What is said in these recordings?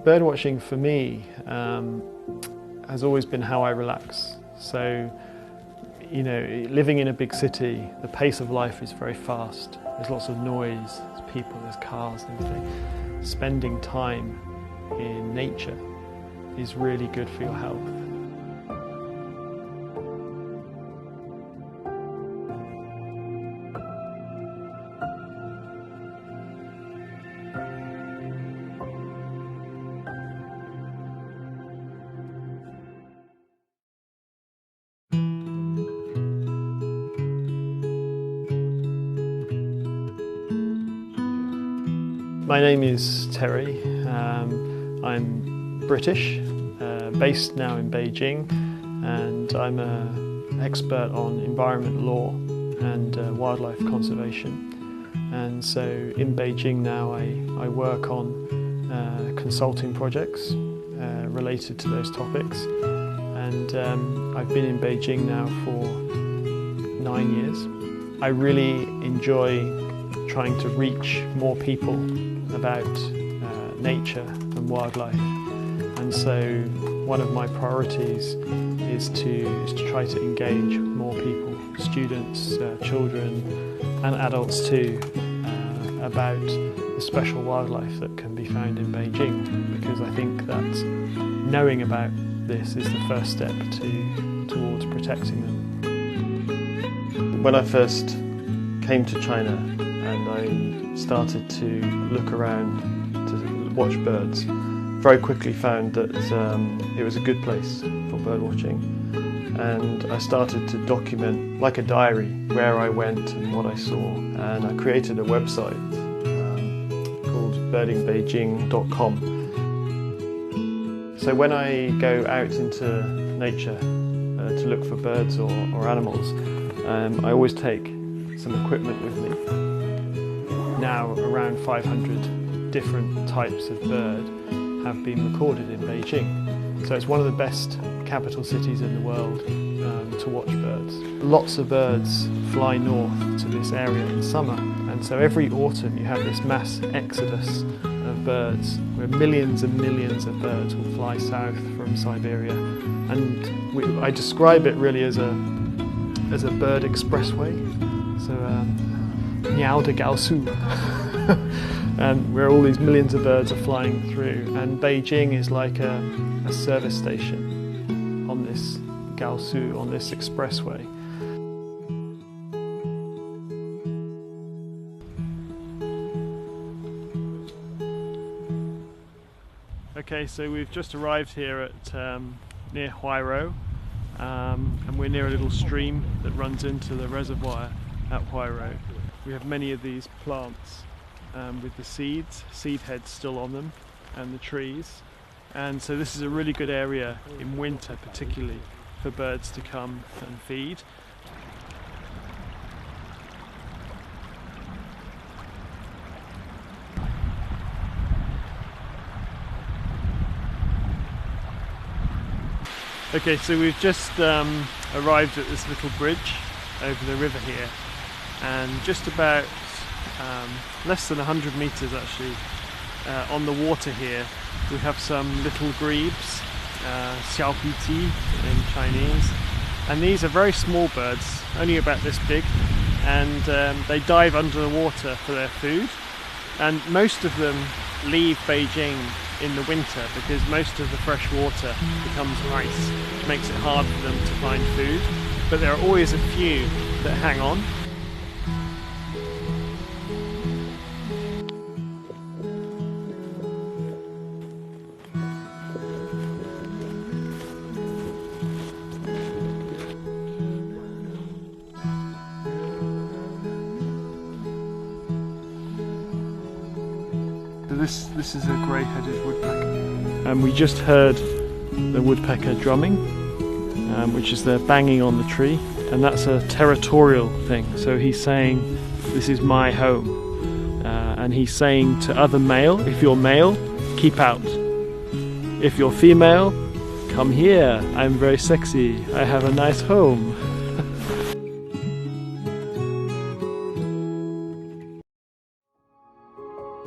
Birdwatching for me has always been how I relax. So, you know, living in a big city, the pace of life is very fast. There's lots of noise, there's people, there's cars and everything. Spending time in nature is really good for your health. My name is Terry. I'm British, based now in Beijing, and I'm an expert on environment law and wildlife conservation. And so in Beijing now I work on consulting projects related to those topics. And I've been in Beijing now for 9 years. I really enjoy trying to reach more people about nature and wildlife, and so one of my priorities is to try to engage more people, students, children and adults too, about the special wildlife that can be found in Beijing, because I think that knowing about this is the first step towards protecting them. When I first came to China and I started to look around to watch birds, very quickly found that it was a good place for bird watching, and I started to document, like a diary, where I went and what I saw, and I created a website called birdingbeijing.com. So when I go out into nature to look for birds or animals, I always take some equipment with me. Now around 500 different types of bird have been recorded in Beijing. So it's one of the best capital cities in the world to watch birds. Lots of birds fly north to this area in summer, and so every autumn you have this mass exodus of birds where millions and millions of birds will fly south from Siberia. And I describe it really as a bird expressway. So Niao de Gaosu, and where all these millions of birds are flying through, and Beijing is like a service station on this Gaosu, on this expressway. Okay, so we've just arrived here at near Huairou, and we're near a little stream that runs into the reservoir at Huairou. We have many of these plants with the seed heads still on them, and the trees, and so this is a really good area in winter particularly for birds to come and feed. Okay, so we've just arrived at this little bridge over the river here, and just about less than 100 meters actually on the water here we have some little grebes, xiaopiti in Chinese, and these are very small birds, only about this big, and they dive under the water for their food, and most of them leave Beijing in the winter because most of the fresh water becomes ice, which makes it hard for them to find food, but there are always a few that hang on. This is a grey-headed woodpecker, and we just heard the woodpecker drumming, which is they're banging on the tree, and that's a territorial thing. So he's saying, "This is my home." and he's saying to other male, if you're male, keep out. If you're female, come here. I'm very sexy. I have a nice home.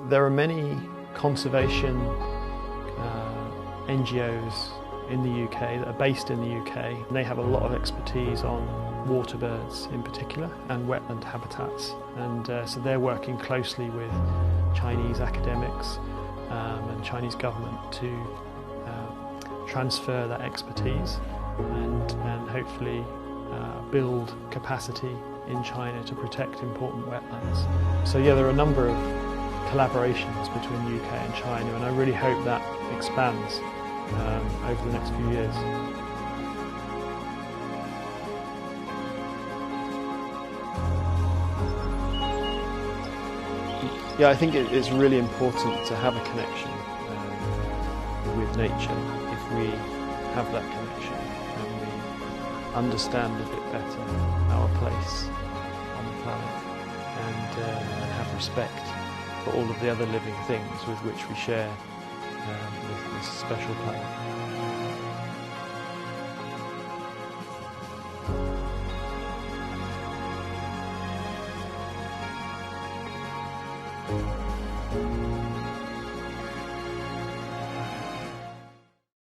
There are many conservation NGOs in the UK that are based in the UK, and they have a lot of expertise on water birds in particular and wetland habitats, and so they're working closely with Chinese academics and Chinese government to transfer that expertise and hopefully build capacity in China to protect important wetlands. So yeah, there are a number of collaborations between the UK and China, and I really hope that expands over the next few years. Yeah, I think it's really important to have a connection with nature. If we have that connection and we understand a bit better our place on the planet and have respect for all of the other living things with which we share this special planet.